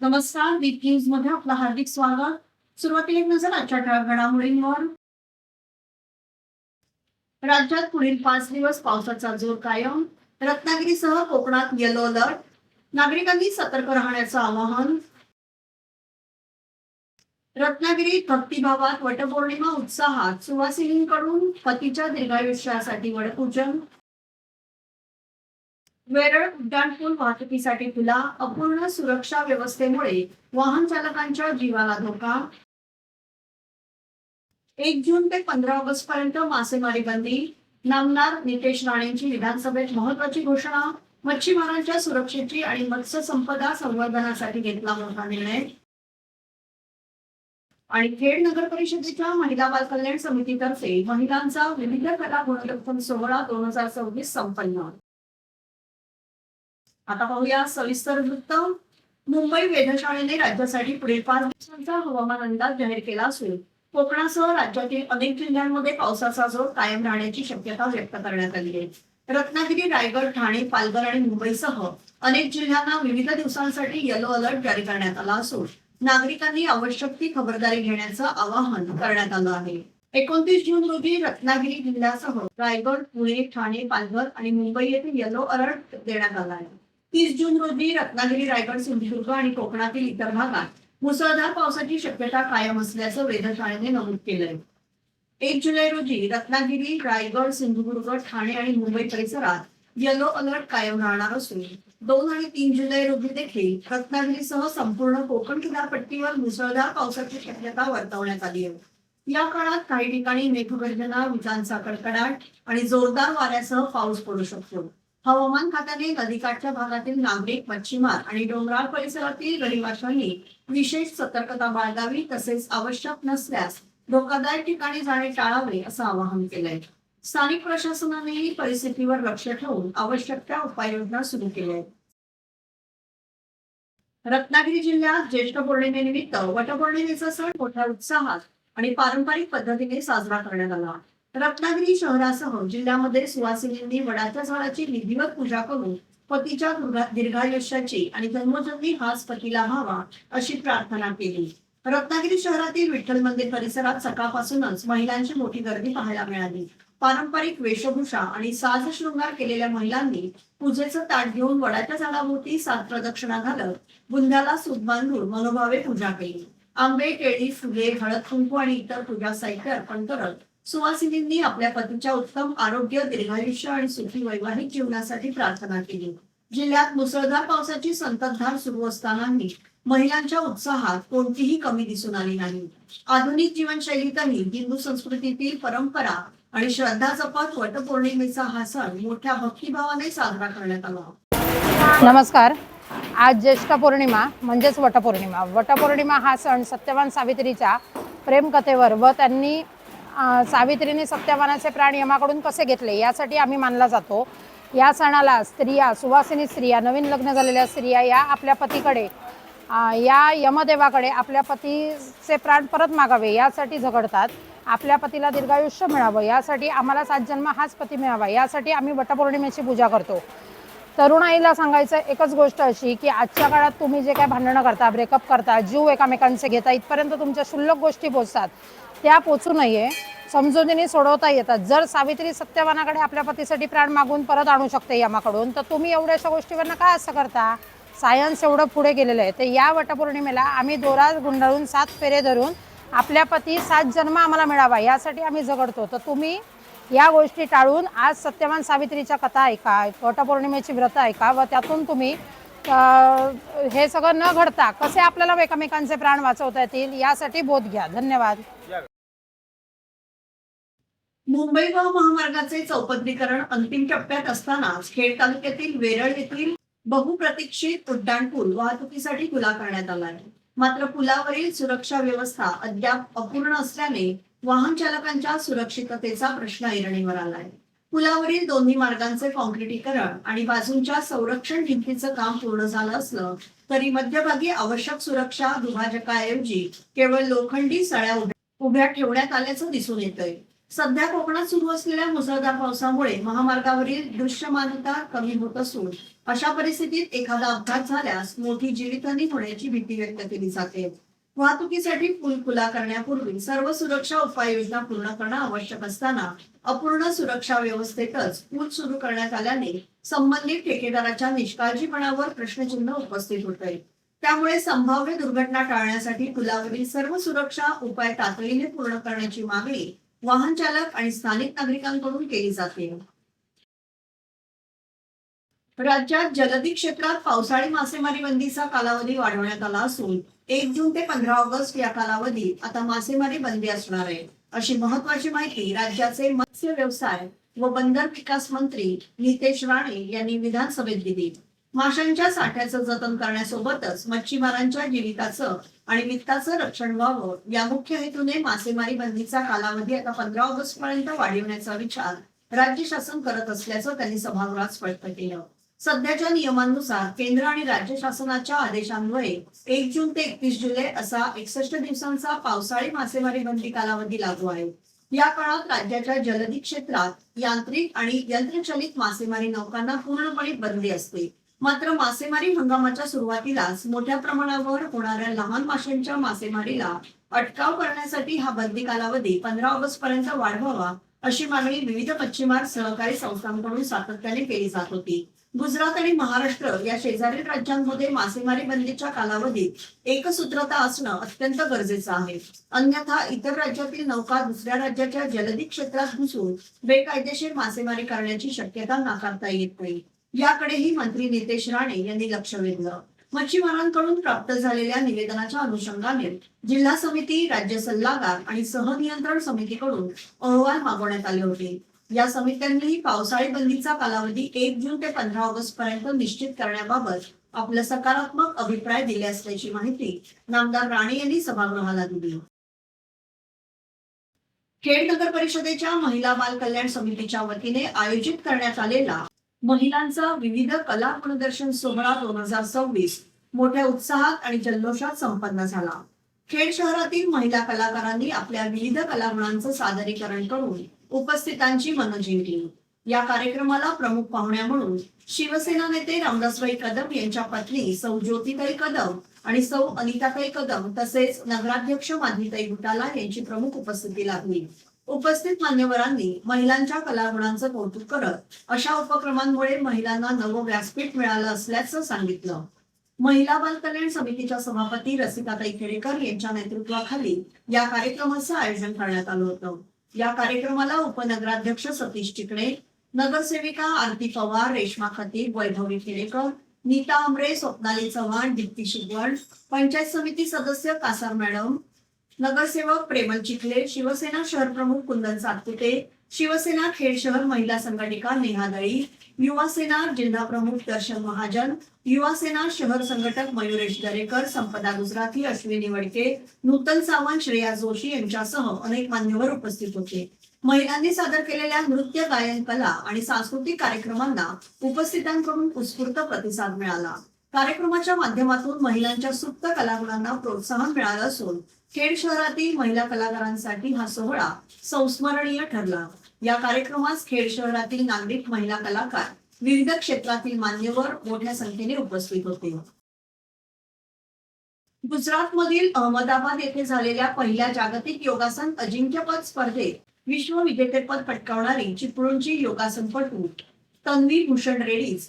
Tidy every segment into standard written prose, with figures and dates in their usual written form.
नमस्कार, दीप न्यूज मध्ये आपलं हार्दिक स्वागत. सुरुवातीला एक नजर आजच्या ठळक घडामोडींवर. राज्यात पुढील 5 दिवस पावसाचा जोर कायम. रत्नागिरीसह कोकणात येलो अलर्ट. नागरिकांनी सतर्क राहण्याचं आवाहन. रत्नागिरीत भक्तिभावात वटपौर्णिमा उत्साहात. सुवासिनींकडून पतीच्या दीर्घायुष्यासाठी वडपूजन. वेरळ उड्डाणपूल वाहतुकीसाठी खुला. अपूर्ण सुरक्षा व्यवस्थेमुळे वाहन चालकांच्या जीवाला धोका. 1 जून ते 15 ऑगस्ट पर्यंत मासेमारी बंदी. नामदार नितेश राणेंची विधानसभेत महत्वाची घोषणा. मच्छीमारांच्या सुरक्षेची आणि मत्स्य संपदा संवर्धनासाठी घेतला मोठा निर्णय. आणि खेड नगर परिषदेच्या महिला बाल कल्याण समितीतर्फे महिलांचा विविध कला गुणरत्न सोहळा 2026 संपन्न. आता पाहूया सविस्तर वृत्त. मुंबई वेधशाळेने राज्यासाठी पुढील 5 दिवसांचा हवामान अंदाज जाहीर केला असून कोकणासह राज्यातील अनेक जिल्ह्यांमध्ये पावसाचा जोर कायम राहण्याची शक्यता व्यक्त करण्यात आली आहे. रत्नागिरी, रायगड, ठाणे, पालघर आणि मुंबईसह अनेक जिल्ह्यांना विविध दिवसांसाठी येलो अलर्ट जारी करण्यात आला असून नागरिकांनी आवश्यक ती खबरदारी घेण्याचं आवाहन करण्यात आलं आहे. 29 जून रोजी रत्नागिरी जिल्ह्यासह रायगड, पुणे, ठाणे, पालघर आणि मुंबई येथे येलो अलर्ट देण्यात आला आहे. 30 जून रोजी रत्नागिरी, रायगड, सिंधुदुर्ग आणि कोकणातील इतर भागात मुसळधार पावसाची शक्यता कायम असल्याचं वेधशाळेने नमूद केलंय. 1 जुलै रोजी रत्नागिरी, रायगड, सिंधुदुर्ग, ठाणे आणि मुंबई परिसरात येलो अलर्ट कायम राहणार असून 2 आणि 3 जुलै रोजी देखील रत्नागिरीसह संपूर्ण कोकण किनारपट्टीवर मुसळधार पावसाची शक्यता वर्तवण्यात आली आहे. या काळात काही ठिकाणी मेघगर्जना, विजांचा कडकडाट आणि जोरदार वाऱ्यासह पाऊस पडू शकतो. हवामान खात्याने नदीकाठच्या भागातील नागरिक, मच्छीमार आणि डोंगराळ परिसरातील रहिवाशांनी विशेष सतर्कता बाळगावी तसेच आवश्यक नसल्यास धोकादायक ठिकाणी जाणे टाळावे असं आवाहन केलंय. स्थानिक प्रशासनानेही परिस्थितीवर लक्ष ठेवून आवश्यक त्या उपाययोजना सुरू केल्या आहेत. रत्नागिरी जिल्ह्यात ज्येष्ठ पौर्णिमेनिमित्त वटपौर्णिमेचा सण मोठ्या उत्साहात आणि पारंपरिक पद्धतीने साजरा करण्यात आला. रत्नागिरी शहरासह जिल्ह्यामध्ये सुवासिनींनी वडाच्या झाडाची विधिवत पूजा करून पतीच्या दीर्घायुष्याची आणि जन्मोजन्मी हाच पतीला व्हावा अशी प्रार्थना केली. रत्नागिरी शहरातील विठ्ठल मंदिर परिसरात सकाळपासूनच महिलांची मोठी गर्दी पाहायला मिळाली. पारंपरिक वेशभूषा आणि साज शृंगार केलेल्या महिलांनी पूजेचं ताट घेऊन वडाच्या झाडाभोवती 7 प्रदक्षिणा घालत बुंध्याला सूत बांधून मनोभावे पूजा केली. आंबे, केळी, फुले, हळद, कुंकू आणि इतर पूजा साहित्य अर्पण करत सुवासिनींनी आपल्या पतीच्या उत्तम आरोग्य, दीर्घायुष्य आणि सुखी वैवाहिक जीवनासाठी प्रार्थना केली. जिल्ह्यात मुसळधार पावसाची संततधार सुरू असतानाही महिलांच्या उत्साहात कोणतीही कमी दिसून आली नाही. आधुनिक जीवनशैलीतही हिंदू संस्कृतीतील परंपरा आणि श्रद्धा जपत वटपौर्णिमेचा हा सण मोठ्या भक्तिभावाने साजरा करण्यात आला. नमस्कार. आज ज्येष्ठ पौर्णिमा म्हणजेच वटपौर्णिमा. वटपौर्णिमा हा सण सत्यवान सावित्रीच्या प्रेमकथेवर व त्यांनी सावित्रीने सत्यवानाचे प्राण यमाकडून कसे घेतले यासाठी आम्ही मानला जातो. या सणाला स्त्रिया, सुवासिनी स्त्रिया, नवीन लग्न झालेल्या स्त्रिया या आपल्या पतीकडे, या यमदेवाकडे आपल्या पतीचे प्राण परत मागावे यासाठी झगडतात. आपल्या पतीला दीर्घायुष्य मिळावं यासाठी, आम्हाला 7 जन्म हाच पती मिळावा यासाठी आम्ही वटपौर्णिमेची पूजा करतो. तरुणाईला सांगायचं एकच गोष्ट अशी की आजच्या काळात तुम्ही जे काय भांडणं करता, ब्रेकअप करता, जीव एकामेकांचे घेता, इथपर्यंत तुमच्या क्षुल्लक गोष्टी पोचतात, त्या पोचू नये. समजुतीने सोडवता येतात. जर सावित्री सत्यवानाकडे आपल्या पतीसाठी प्राण मागून परत आणू शकते यमाकडून, तर तुम्ही एवढ्याशा गोष्टीवरनं काय असं करता? सायन्स एवढं पुढे गेलेलं आहे. तर या वटपौर्णिमेला आम्ही दोरा गुंडाळून 7 फेरे धरून आपल्या पती 7 जन्म आम्हाला मिळावा यासाठी आम्ही झगडतो. तर तुम्ही या गोष्टी टाळून आज सत्यवान सावित्रीच्या कथा ऐका, वटपौर्णिमेची व्रत ऐका व त्यातून तुम्ही हे सगळं न घडता कसे आपल्याला एकमेकांचे प्राण वाचवता येतील यासाठी बोध घ्या. धन्यवाद. मुंबई गोवा महामार्गाचे चौपदरीकरण अंतिम टप्प्यात असतानाच खेड तालुक्यातील वेरळ येथील बहुप्रतीक्षित उड्डाणपूल वाहतुकीसाठी खुला करण्यात आला आहे. मात्र पुलावरील सुरक्षा व्यवस्था अद्याप अपूर्ण असल्याने वाहन चालकांच्या सुरक्षिततेचा प्रश्न ऐरणीवर आलाय. पुलावरील दोन्ही मार्गांचे कॉन्क्रिटीकरण आणि बाजूंच्या संरक्षण भिंतीचं काम पूर्ण झालं असलं तरी मध्यभागी आवश्यक सुरक्षा दुभाजकाऐवजी केवळ लोखंडी सळ्या उभ्या ठेवण्यात आल्याचं दिसून येतंय. सध्या कोकणात सुरू असलेल्या मुसळधार पावसामुळे महामार्गावरील दृश्यमानता कमी होत असून अशा परिस्थितीत एखादा अपघात झाल्यास मोठी जीवितहानी होण्याची भीती व्यक्त केली जाते. वाहतुकीसाठी पूल खुला करण्यापूर्वी सर्व सुरक्षा उपाययोजना पूर्ण करणं आवश्यक असताना अपूर्ण सुरक्षा व्यवस्थेतच पूल सुरू करण्यात आल्याने संबंधित ठेकेदाराच्या निष्काळजीपणावर प्रश्नचिन्ह उपस्थित होते. त्यामुळे संभाव्य दुर्घटना टाळण्यासाठी पुलावरील सर्व सुरक्षा उपाय तातडीने पूर्ण करण्याची मागणी वाहन चालक आणि स्थानिक नागरिकांकडून केली जाते. राज्यात जलदी क्षेत्रात पावसाळी मासेमारी बंदीचा कालावधी वाढवण्यात आला असून 1 जून ते 15 ऑगस्ट या कालावधीत आता मासेमारी बंदी असणार आहे, अशी महत्वाची माहिती राज्याचे मत्स्य व्यवसाय व बंदर विकास मंत्री नितेश राणे यांनी विधानसभेत दिली. माशांच्या साठ्याचं जतन करण्यासोबतच मच्छीमारांच्या जीविताचं आणि वित्ताचं रक्षण व्हावं या मुख्य हेतूने मासेमारी बंदीचा कालावधी आता 15 ऑगस्ट पर्यंत वाढवण्याचा विचार राज्य शासन करत असल्याचं त्यांनी सभागृहात स्पष्ट केलं. सध्याच्या नियमांनुसार केंद्र आणि राज्य शासनाच्या आदेशान्वये 1 जून ते 31 जुलै असा 61 दिवसांचा पावसाळी मासेमारी बंदी कालावधी लागू आहे. या काळात राज्याच्या जलदी क्षेत्रात यांत्रिक आणि यंत्रचलित मासेमारी नौकांना पूर्णपणे बंदी असते. मात्र मासेमारी हंगामाच्या सुरुवातीलाच मोठ्या प्रमाणावर होणाऱ्या लहान माशांच्या मासेमारीला अटकाव करण्यासाठी हा बंदी कालावधी 15 ऑगस्ट पर्यंत वाढवावा, अशी मागणी विविध मच्छीमार सहकारी संस्थांकडून सातत्याने केली जात होती. गुजरात आणि महाराष्ट्र या शेजारील राज्यांमध्ये मासेमारी बंदीच्या कालावधीत एकसूत्रता असणं अत्यंत गरजेचं आहे. अन्यथा इतर राज्यातील नौका दुसऱ्या राज्याच्या जलदी क्षेत्रात घुसून बेकायदेशीर मासेमारी करण्याची शक्यता नाकारता येत नाही. याकडेही मंत्री नितेश राणे यांनी लक्ष वेधलं. मच्छीमारांकडून प्राप्त झालेल्या निवेदनाच्या अनुषंगाने जिल्हा समिती, राज्य सल्लागार आणि सहनियंत्रण समितीकडून अहवाल मागवण्यात आले होते. या समित्यांनीही पावसाळी बंदीचा कालावधी 1 जून ते 15 ऑगस्ट पर्यंत निश्चित करण्याबाबत आपला सकारात्मक अभिप्राय दिले असल्याची माहिती नामदार राणे यांनी सभागृहाला दिली. खेड नगर परिषदेच्या महिला बाल कल्याण समितीच्या वतीने आयोजित करण्यात आलेला महिलांचा विविध कला गुणदर्शन सोहळा 2026 मोठ्या उत्साहात आणि जल्लोषात संपन्न झाला. खेड शहरातील महिला कलाकारांनी आपल्या विविध कलागुणांचं सादरीकरण करून उपस्थितांची मनं जिंकली. या कार्यक्रमाला प्रमुख पाहुण्या म्हणून शिवसेना नेते रामदासभाई कदम यांच्या पत्नी सौ ज्योतिताई कदम आणि सौ अनिताताई कदम तसेच नगराध्यक्ष माधवीताई गुटाला यांची प्रमुख उपस्थिती लाभली. उपस्थित मान्यवरांनी महिलांच्या कलागुणांचं कौतुक करत अशा उपक्रमांमुळे महिलांना नवं व्यासपीठ मिळालं असल्याचं सांगितलं. महिला बाल कल्याण समितीच्या सभापती रसिकाताई खेडेकर यांच्या नेतृत्वाखाली या कार्यक्रमाचं आयोजन करण्यात आलं होतं. या कार्यक्रमाला उपनगराध्यक्ष सतीश चिकणे, नगरसेविका आरती पवार, रेश्मा खतीब, वैभवी खेडेकर, नीता आमरे, स्वप्नाली चव्हाण, दीप्ती शिगवण, पंचायत समिती सदस्य कासार मॅडम, नगरसेवक प्रेमल चिखले, शिवसेना शहर प्रमुख कुंदन सातपुते, शिवसेना खेड शहर महिला संघटिका नेहा दळी, युवा सेना जिल्हा प्रमुख दर्शन महाजन, युवा सेना शहर संघटक मयुरेश दरेकर, संपदा गुजराती, अश्विनी वडके, नूतन सावंत, श्रेया जोशी यांच्यासह अनेक मान्यवर उपस्थित होते. महिलांनी सादर केलेल्या नृत्य, गायन, कला आणि सांस्कृतिक कार्यक्रमांना उपस्थितांकडून उत्स्फूर्त प्रतिसाद मिळाला. कार्यक्रमाच्या माध्यमातून महिलांच्या सुप्त कलागुणांना प्रोत्साहन मिळालं असून खेड शहरातील महिला कलाकारांसाठी हा सोहळा संस्मरणीय ठरला. या कार्यक्रमास खेड शहरातील नागरिक, महिला कलाकार, विविध क्षेत्रातील मान्यवर मोठ्या संख्येने उपस्थित होते. गुजरातमधील अहमदाबाद येथे झालेल्या पहिल्या जागतिक योगासन अजिंक्यपद स्पर्धेत विश्व विजेतेपद पटकावणारी चिपळूणची योगासनपटू तन्वी भूषण रेड्डीज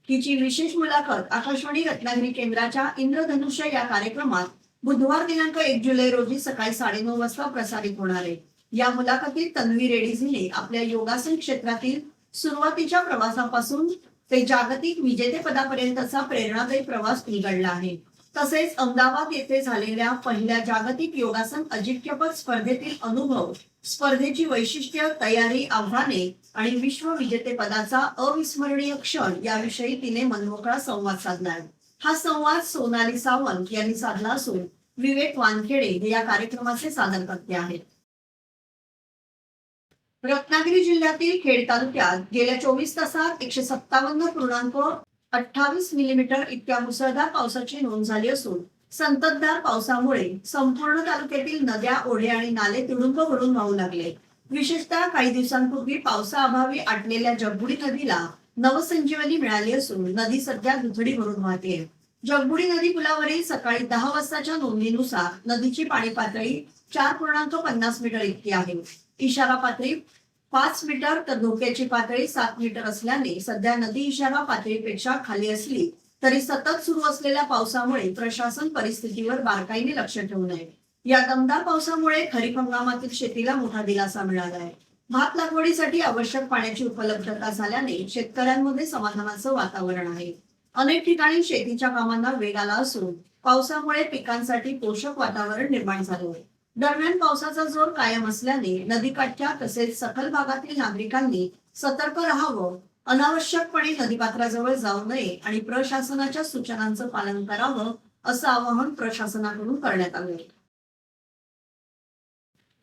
हिची विशेष मुलाखत आकाशवाणी रत्नागिरी केंद्राच्या इंद्रधनुष्य या कार्यक्रमात बुधवार दिनांक 1 जुलै रोजी सकाळी 9:30 वाजता प्रसारित होणार आहे. या मुलाखतीत तन्वी रेड्डीज हिने आपल्या योगासन क्षेत्रातील सुरुवातीच्या प्रवासापासून ते जागतिक विजेतेपदापर्यंतचा प्रेरणादायी प्रवास उलगडला आहे. तसेच अहमदाबाद येथे झालेल्या पहिल्या जागतिक योगासन अजिंक्यपद स्पर्धेतील अनुभव, स्पर्धेची वैशिष्ट्य, तयारी, आव्हाने आणि विश्व विजेतेपदाचा अविस्मरणीय क्षण याविषयी तिने मनमोकळा संवाद साधला. हा संवाद सोनाली सावंत यांनी साधला असून विवेक वानखेडे हे या कार्यक्रमाचे सादरकर्ते आहेत. रत्नागिरी जिल्ह्यातील खेड तालुक्यात गेल्या 24 तासात 157.28 मिलीमीटर इतक्या मुसळधार पावसाची नोंद झाली असून संततधार पावसामुळे संपूर्ण तालुक्यातील नद्या, ओढे आणि नाले तुडुंब भरून वाहू लागले. विशेषतः काही दिवसांपूर्वी पावसाअभावी आटलेल्या जगबुडी नदीला नवसंजीवनी मिळाली असून नदी सध्या दुथडी भरून वाहते. जगबुडी नदी पुलावरील सकाळी 10 वाजताच्या नोंदीनुसार नदीची पाणी पातळी 4.50 मीटर इतकी आहे. इशारा पातळी 5 मीटर तर धोक्याची पातळी 7 मीटर असल्याने सध्या नदी इशारा पातळीपेक्षा खाली असली तरी सतत सुरू असलेल्या पावसामुळे प्रशासन परिस्थितीवर बारकाईने लक्ष ठेवून आहे. या दमदार पावसामुळे खरीप हंगामातील शेतीला मोठा दिलासा मिळाला आहे. भात लागवडीसाठी आवश्यक पाण्याची उपलब्धता झाल्याने शेतकऱ्यांमध्ये समाधानाचं वातावरण आहे. अनेक ठिकाणी शेतीच्या कामांना वेग आला असून पावसामुळे पिकांसाठी पोषक वातावरण निर्माण झाले आहे. दरम्यान पावसाचा जोर कायम असल्याने नदीकाठच्या तसेच सखल भागातील नागरिकांनी सतर्क राहावं, अनावश्यकपणे नदीपात्राजवळ जाऊ नये आणि प्रशासनाच्या सूचनांचं पालन करावं असं आवाहन प्रशासनाकडून करण्यात आलं.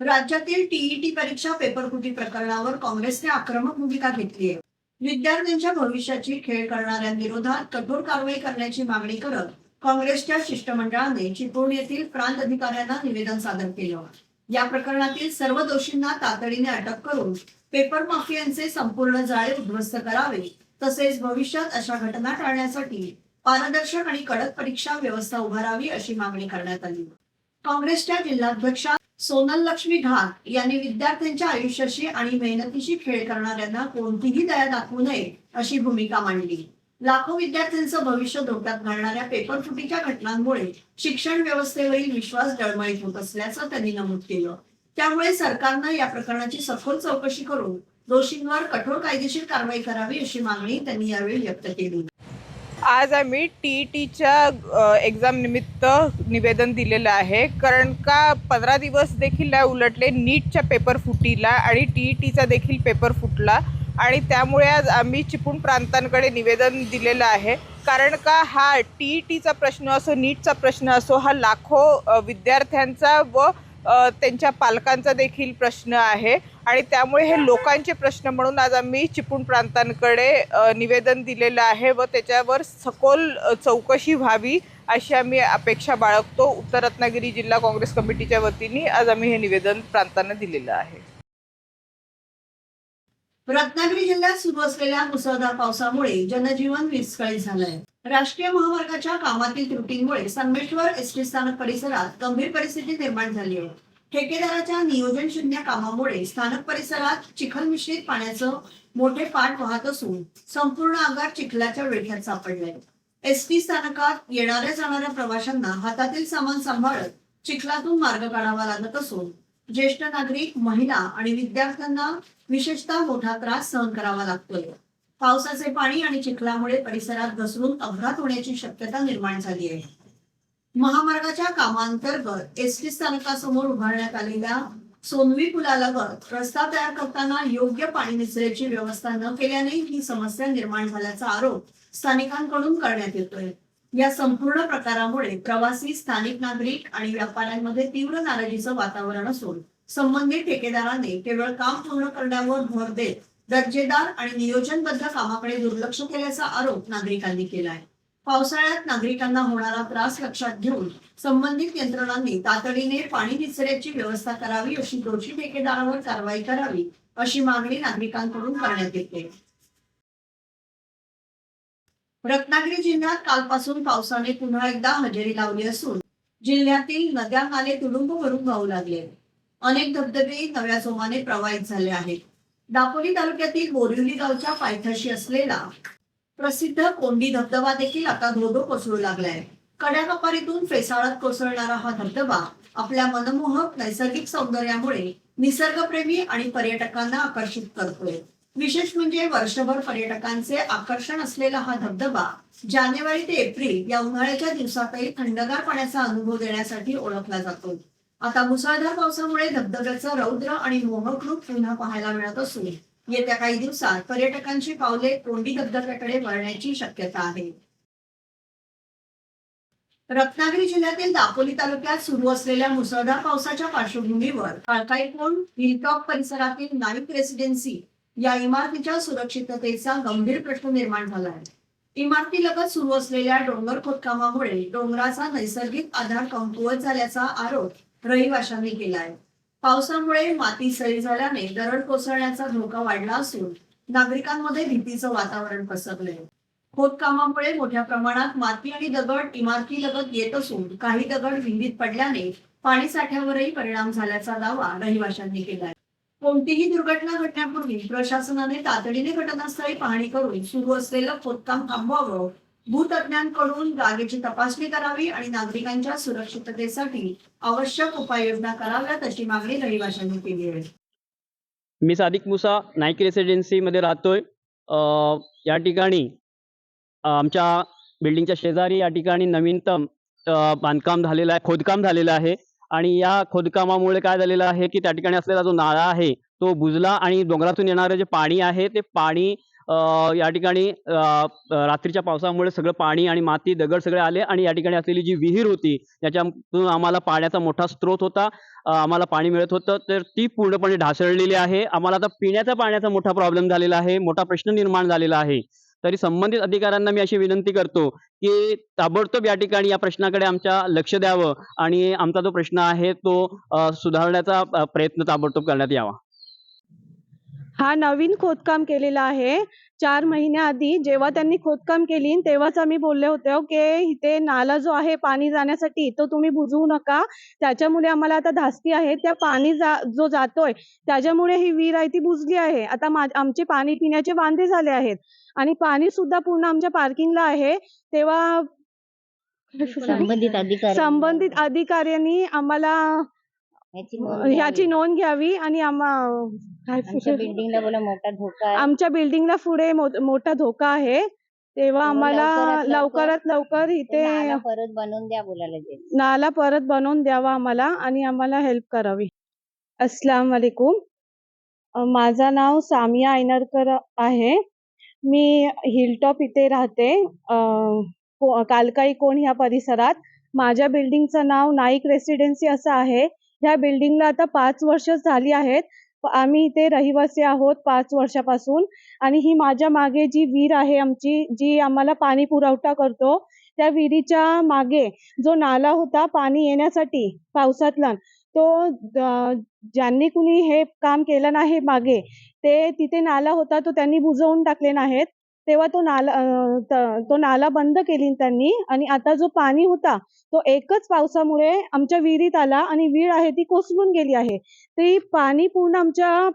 राज्यातील टीईटी परीक्षा पेपरफुटी प्रकरणावर काँग्रेसने आक्रमक भूमिका घेतली आहे. विद्यार्थ्यांच्या भविष्याची खेळ करणाऱ्यांविरोधात कठोर कारवाई करण्याची मागणी करत काँग्रेसच्या शिष्टमंडळाने चिपळूण येथील प्रांत अधिकाऱ्यांना निवेदन सादर केलं. या प्रकरणातील सर्व दोषींना तातडीने अटक करून पेपर माफियांचे संपूर्ण जाळे उद्ध्वस्त करावे तसेच भविष्यात अशा घटना टाळण्यासाठी पारदर्शक आणि कडक परीक्षा व्यवस्था उभारावी अशी मागणी करण्यात आली. काँग्रेसच्या जिल्हाध्यक्षा सोनल लक्ष्मी घाट यांनी विद्यार्थ्यांच्या आयुष्याशी आणि मेहनतीशी खेळ करणाऱ्यांना कोणतीही दया दाखवू नये अशी भूमिका मांडली. लाखो विद्यार्थ्यांचं भविष्य धोक्यात घालणाऱ्या पेपरफुटीच्या घटनांमुळे शिक्षण व्यवस्थेवरील विश्वास डळमळीत होत असल्याचं त्यांनी नमूद केलं. त्यामुळे सरकारनं या प्रकरणाची सखोल चौकशी करून दोषींवर कठोर कायदेशीर कारवाई करावी अशी मागणी त्यांनी यावेळी व्यक्त केली. आज आम्ही टीईटीच्या एक्झाम निमित्त निवेदन दिलेलं आहे, कारण का 15 दिवस देखील नाही उलटले नीटच्या पेपर फुटीला आणि टीईटीचा देखील पेपर फुटला आणि त्यामुळे आज आम्ही चिपळूण प्रांतांकडे निवेदन दिलेलं आहे. कारण का हा टीईटीचा प्रश्न असो, नीटचा प्रश्न असो, हा लाखो विद्यार्थ्यांचा व त्यांच्या पालकांचा देखील प्रश्न आहे आणि त्यामुळे हे लोकांचे प्रश्न म्हणून आज आम्ही चिपळूण प्रांतांकडे निवेदन दिलेलं आहे व त्याच्यावर सखोल चौकशी व्हावी अशी आम्ही अपेक्षा बाळगतो. उत्तर रत्नागिरी जिल्हा काँग्रेस कमिटीच्या वतीने आज आम्ही हे निवेदन प्रांतांना दिलेलं आहे. रत्नागिरी जिल्ह्यात सुरू असलेल्या मुसळधार पावसामुळे जनजीवन विस्कळीत झालंय. राष्ट्रीय महामार्गाच्या कामातील त्रुटींमुळे संगमेश्वर एसटी स्थानक परिसरात गंभीर परिस्थिती निर्माण झाली आहे. ठेकेदाराच्या नियोजन शून्य कामामुळे स्थानक परिसरात चिखल मिश्रित पाण्याचं मोठे पाट वाहत असून संपूर्ण आगार चिखलाच्या वेढ्यात सापडलाय. एसटी स्थानकात येणाऱ्या जाणाऱ्या प्रवाशांना हातातील सामान सांभाळत चिखलातून मार्ग काढावा लागत असून ज्येष्ठ नागरिक, महिला आणि विद्यार्थ्यांना विशेषतः मोठा त्रास सहन करावा लागतोय. पावसाचे पाणी आणि चिखलामुळे परिसरात घसरून अपघात होण्याची शक्यता निर्माण झाली आहे. महामार्गाच्या कामांतर्गत एसटी स्थानकासमोर उभारण्यात आलेल्या सोनवी पुलालगत रस्ता तयार करताना योग्य पाणी निचऱ्याची व्यवस्था न केल्याने ही समस्या निर्माण झाल्याचा आरोप स्थानिकांकडून करण्यात येतोय. या संपूर्ण प्रकारामुळे प्रवासी, स्थानिक नागरिक आणि व्यापाऱ्यांमध्ये तीव्र नाराजीचं वातावरण असून संबंधित ठेकेदाराने केवळ काम पूर्ण करण्यावर भर देत दर्जेदार आणि नियोजनबद्ध कामाकडे दुर्लक्ष केल्याचा आरोप नागरिकांनी केलाय. पावसाळ्यात नागरिकांना होणारा त्रास लक्षात घेऊन संबंधित यंत्रणांनी तातडीने पाणी निचऱ्याची व्यवस्था करावी, अशी दोषी ठेकेदारावर कारवाई करावी अशी मागणी नागरिकांकडून करण्यात येते. रत्नागिरी जिल्ह्यात कालपासून पावसाने पुन्हा एकदा हजेरी लावली असून जिल्ह्यातील नद्या, नाले तुडुंब भरून वाहू लागले. अनेक धबधबे नव्या जोमाने प्रवाहित झाले आहेत. दापोली तालुक्यातील बोरिवली गावच्या पायथ्याशी असलेला प्रसिद्ध कोंडी धबधबा देखील आता धोधो कोसळू लागलाय. कड्याकपारीतून फेसाळत कोसळणारा हा धबधबा आपल्या मनमोहक नैसर्गिक सौंदर्यामुळे निसर्गप्रेमी आणि पर्यटकांना आकर्षित करतोय. विशेष म्हणजे वर्षभर पर्यटकांचे आकर्षण असलेला हा धबधबा जानेवारी ते एप्रिल या उन्हाळ्याच्या दिवसातही थंडगार पाण्याचा अनुभव देण्यासाठी ओळखला जातो. आता मुसळधार पावसामुळे धबधब्याचं रौद्र आणि मोहक रूप पुन्हा पाहायला मिळत असून येत्या काही दिवसात पर्यटकांची पावले कोंडी धबधब्याकडे वळण्याची शक्यता आहे. रत्नागिरी जिल्ह्यातील दापोली तालुक्यात सुरू असलेल्या मुसळधार पावसाच्या पार्श्वभूमीवर काळकाईकोंड हिलटॉप परिसरातील नाईक रेसिडेन्सी या इमारतीच्या सुरक्षिततेचा गंभीर प्रश्न निर्माण झाला आहे. इमारतीलगत सुरू असलेल्या डोंगर खोदकामामुळे डोंगराचा नैसर्गिक आधार कमकुवत झाल्याचा आरोप रहिवाशांनी केला आहे. पावसामुळे माती सैल झाल्याने दरड कोसळण्याचा धोका वाढला असून नागरिकांमध्ये भीतीचं वातावरण पसरलंय. खोदकामामुळे मोठ्या प्रमाणात माती आणि दगड इमारतीलगत येत असून काही दगड विहिरीत पडल्याने पाणी साठ्यावरही परिणाम झाल्याचा दावा रहिवाशांनी केलाय. कोणतीही दुर्घटना घडण्यापूर्वी प्रशासनाने तातडीने घटनास्थळी पाहणी करून सुरू असलेलं खोदकाम थांबवावं, भूतज्ञांकडून जागेची तपासणी करावी आणि नागरिकांच्या सुरक्षिततेसाठी आवश्यक उपाययोजना कराव्यात अशी मागणी रहिवाशांनी केली आहे. मी सादिक मुसा नाईक रेसिडेन्सीमध्ये राहतोय. या ठिकाणी आमच्या बिल्डिंगच्या शेजारी या ठिकाणी नवीनतम बांधकाम झालेलं आहे, खोदकाम झालेलं आहे आणि या खोदकामामुळे काय झालेलं आहे की त्या ठिकाणी असलेला जो नाळा आहे तो बुजला आणि डोंगरातून येणारं जे पाणी आहे ते पाणी या ठिकाणी रात्रीच्या पावसामुळे सगळं पाणी आणि माती दगड सगळे आले आणि या ठिकाणी असलेली जी विहीर होती त्याच्यातून आम्हाला पाण्याचा मोठा स्रोत होता, आम्हाला पाणी मिळत होतं, तर ती पूर्णपणे ढासळलेली आहे. आम्हाला आता पिण्याच्या पाण्याचा मोठा प्रॉब्लेम झालेला आहे, मोठा प्रश्न निर्माण झालेला आहे. तरी संबंधित अधिकाऱ्यांना मी अशी विनंती करतो की ताबडतोब या ठिकाणी या प्रश्नाकडे आमच्या लक्ष द्यावं आणि आमचा जो प्रश्न आहे तो सुधारण्याचा प्रयत्न ताबडतोब करण्यात यावा. हा नवीन खोदकाम केलेला आहे. 4 महिन्याआधी जेव्हा त्यांनी खोदकाम केली तेव्हाच आम्ही बोलले होते की इथे नाला जो आहे पाणी जाण्यासाठी तो तुम्ही बुजवू नका. त्याच्यामुळे आम्हाला आता धास्ती आहे. त्या पाणी जो जातोय त्याच्यामुळे ही विहीर आहे ती बुजली आहे. आता आमचे पाणी पिण्याचे वांदे झाले आहेत आणि पाणी सुद्धा पूर्ण आमच्या पार्किंगला आहे. तेव्हा संबंधित अधिकाऱ्यांनी आम्हाला ह्याची नोंद घ्यावी आणि आमच्या बिल्डिंगला बोला मोठा धोका आहे. आमच्या बिल्डिंगला पुढे मोठा धोका आहे. तेव्हा आम्हाला लवकरात लवकर इथे नाला परत बनवून द्या बोलायला लागेल. नाला परत बनवून द्यावा आम्हाला आणि आम्हाला हेल्प करावी. अस्सलाम वालेकुम. माझं नाव सामिया ऐनरकर आहे. मी हिलटॉप इथे राहते, कालकाई कोण ह्या परिसरात. माझ्या बिल्डिंगचं नाव नाईक रेसिडेन्सी असं आहे. ह्या बिल्डिंगला आता 5 वर्ष झाली आहेत. आम्ही इथे रहिवासी आहोत 5 वर्षापासून आणि ही माझ्या मागे जी विहीर आहे आमची, जी आम्हाला पाणी पुरवठा करतो, त्या विहिरीच्या मागे जो नाला होता पाणी येण्यासाठी पावसातला, तो ज्यांनी कुणी हे काम केलं नाही मागे, ते तिथे नाला होता तो त्यांनी बुजवून टाकले नाहीत. तेव्हा तो नाला बंद केली त्यांनी आणि आता जो पाणी होता तो एकच पावसामुळे आमच्या विहिरीत आला आणि विहीर आहे ती कोसळून गेली आहे. ते पाणी पूर्ण आमच्या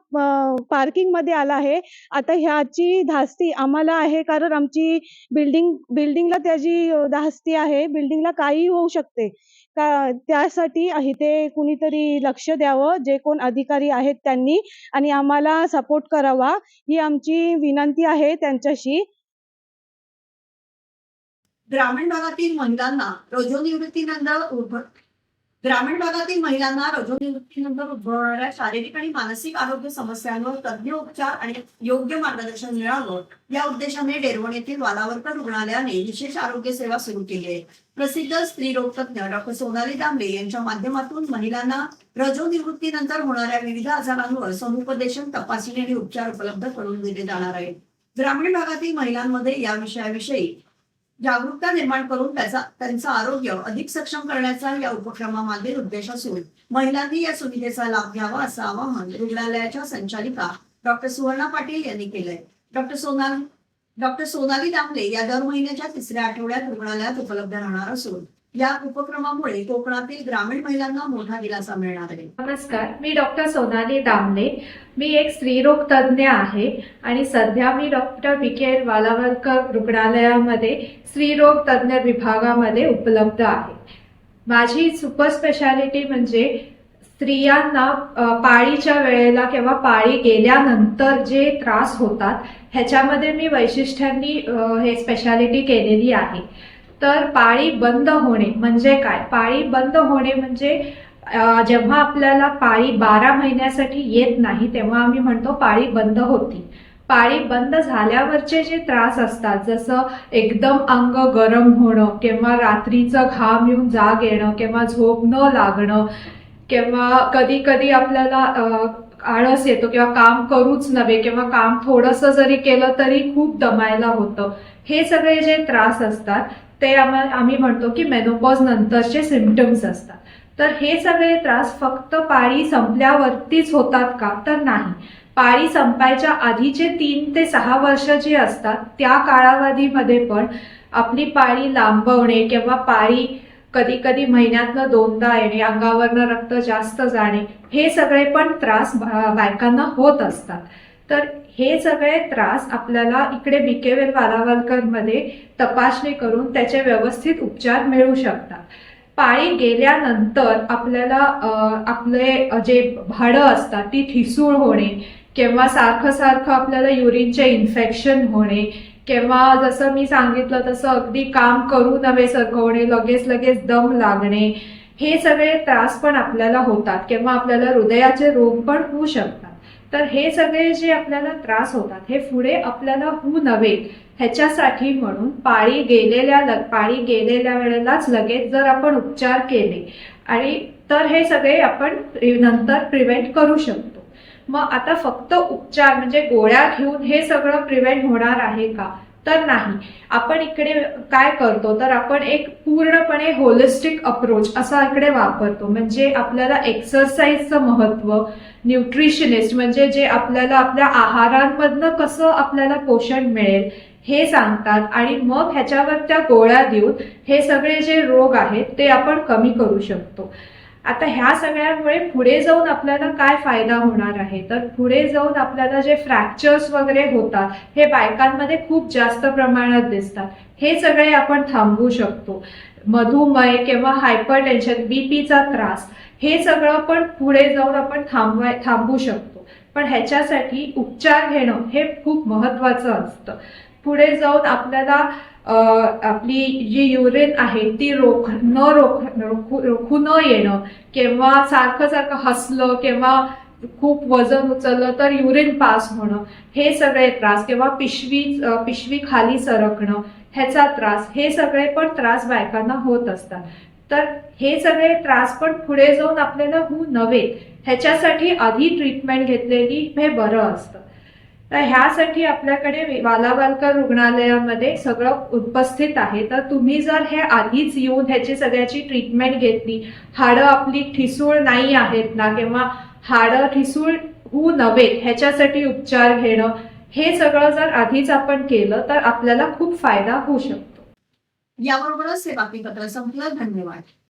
पार्किंग मध्ये आलं आहे. आता ह्याची धास्ती आम्हाला आहे कारण आमची बिल्डिंगला त्याची धास्ती आहे. बिल्डिंगला काही होऊ शकते का, त्यासाठी इथे कुणीतरी लक्ष द्यावं, जे कोण अधिकारी आहेत त्यांनी, आणि आम्हाला सपोर्ट करावा ही आमची विनंती आहे त्यांच्याशी. ग्रामीण भागातील महिलांना रजोनिवृत्तीनंतर उद्भवणाऱ्या शारीरिक आणि मानसिक आरोग्य समस्यांवर तज्ञ उपचार आणि योग्य मार्गदर्शन मिळावं या उद्देशाने डेरवण येथील वालावरकर रुग्णालयाने विशेष आरोग्य सेवा सुरू केली आहे. प्रसिद्ध स्त्रीरोग तज्ञ डॉक्टर सोनाली दामले यांच्या माध्यमातून महिलांना रजोनिवृत्तीनंतर होणाऱ्या विविध आजारांवर समुपदेशन, तपासणी आणि उपचार उपलब्ध करून दिले जाणार आहेत. ग्रामीण भागातील महिलांमध्ये या विषयाविषयी जागरूकता निर्माण करून त्यांचं आरोग्य अधिक सक्षम करण्याचा या उपक्रमामागील उद्देश असून महिलांनी या सुविधेचा लाभ घ्यावा असं आवाहन रुग्णालयाच्या संचालिका डॉक्टर सुवर्णा पाटील यांनी केलंय. डॉक्टर सोनाली दामले या दर महिन्याच्या 3ऱ्या आठवड्यात रुग्णालयात उपलब्ध राहणार असून या उपक्रमामुळे कोकणातील ग्रामीण महिलांना मोठा दिलासा मिळणार आहे. नमस्कार, मी डॉक्टर सोनाली दामले. मी एक स्त्रीरोग तज्ज्ञ आहे आणि सध्या मी डॉक्टर BK वालावलकर रुग्णालयामध्ये स्त्रीरोग तज्ज्ञ विभागामध्ये उपलब्ध आहे. माझी सुपर स्पेशालिटी म्हणजे स्त्रियांना पाळीच्या वेळेला किंवा पाळी गेल्यानंतर जे त्रास होतात ह्याच्यामध्ये मी वैशिष्ट्यांनी हे स्पेशालिटी केलेली आहे. तर पाळी बंद होणे म्हणजे काय? पाळी बंद होणे म्हणजे जेव्हा आपल्याला पाळी 12 महिन्यासाठी येत नाही तेव्हा आम्ही म्हणतो पाळी बंद होती. पाळी बंद झाल्यावरचे जे त्रास असतात, जसं एकदम अंग गरम होणं किंवा रात्रीचं घाम येऊन जाग येणं किंवा झोप न लागणं किंवा कधी कधी आपल्याला आळस येतो किंवा काम करूच नव्हे किंवा काम थोडंसं जरी केलं तरी खूप दमायला होतं, हे सगळे जे त्रास असतात ते आम्ही म्हणतो की मेनोपॉज नंतरचे सिम्पटम्स असतात. तर हे सगळे त्रास फक्त पाळी संपल्यावरतीच होतात का? तर नाही. पाळी संपायच्या आधीचे 3 ते 6 वर्ष जे असतात त्या कालावधीमध्ये पण आपली पाळी लांबवणे किंवा पाळी कधी कधी महिन्यातनं 2दा येणे, अंगावरनं रक्त जास्त जाणे, हे सगळे पण त्रास बायकांना होत असतात. तर हे सगळे त्रास आपल्याला इकडे BKL वालावलकर मध्ये तपासणी करून त्याचे व्यवस्थित उपचार मिळू शकतात. पाळी गेल्यानंतर आपल्याला आपले जे भाडं असतात ती ठिसूळ होणे किंवा सारखं सारखं आपल्याला युरिनचे इन्फेक्शन होणे किंवा जसं मी सांगितलं तसं अगदी काम करू नव्हे सारखं होणे, लगेच दम लागणे, हे सगळे त्रास पण आपल्याला होतात किंवा आपल्याला हृदयाचे रोग पण होऊ शकतात. तर हे सगळे जे आपल्याला त्रास होतात हे पुढे आपल्याला होऊ नव्हे ह्याच्यासाठी म्हणून पाळी गेलेल्या वेळेलाच लगेच जर आपण उपचार केले आणि तर हे सगळे आपण नंतर प्रिव्हेंट करू शकतो. मग आता फक्त उपचार म्हणजे गोळ्या घेऊन हे सगळं प्रिव्हेंट होणार आहे का? तर नाही. आपण इकडे काय करतो तर आपण एक पूर्णपणे होलिस्टिक अप्रोच असा इकडे वापरतो. म्हणजे आपल्याला एक्सरसाइजचं महत्व, न्यूट्रिशनिस्ट म्हणजे जे आपल्याला आपल्या आहारांमधनं कसं आपल्याला पोषण मिळेल हे सांगतात आणि मग ह्याच्यावर त्या गोळ्या देऊन हे सगळे जे रोग आहेत ते आपण कमी करू शकतो. आता ह्या सगळ्यामुळे पुढे जाऊन आपल्याला काय फायदा होणार आहे? तर पुढे जाऊन आपल्याला जे फ्रॅक्चर्स वगैरे होतात हे बायकांमध्ये खूप जास्त प्रमाणात दिसतात, हे सगळे आपण थांबवू शकतो. मधुमेह किंवा हायपर टेन्शन, बीपीचा त्रास, हे सगळं पण पुढे जाऊन आपण थांबवू शकतो. पण ह्याच्यासाठी उपचार घेणं हे खूप महत्वाचं असतं. पुढे जाऊन आपल्याला आपली जी युरिन आहे ती रोखू न येणं किंवा सारखं हसलं किंवा खूप वजन उचललं तर युरिन पास होणं, हे सगळे त्रास किंवा पिशवी खाली सरकणं ह्याचा त्रास, हे सगळे पण त्रास बायकांना होत असतात. तर हे सगळे त्रास पण पुढे जाऊन आपल्याला होऊ नव्हे ह्याच्यासाठी आधी ट्रीटमेंट घेतलेली हे बरं असतं. तर ह्यासाठी आपल्याकडे वालावलकर रुग्णालयामध्ये सगळं उपस्थित आहे. तर तुम्ही जर हे आधीच येऊन ह्याची सगळ्याची ट्रीटमेंट घेतली, हाडं आपली ठिसूळ नाही आहेत ना किंवा हाडं ठिसूळ होऊ नव्हेत ह्याच्यासाठी उपचार घेणं, हे सगळं जर आधीच आपण केलं तर आपल्याला खूप फायदा होऊ शकतो. याबरोबरच हे बातमीपत्र संपलं. धन्यवाद.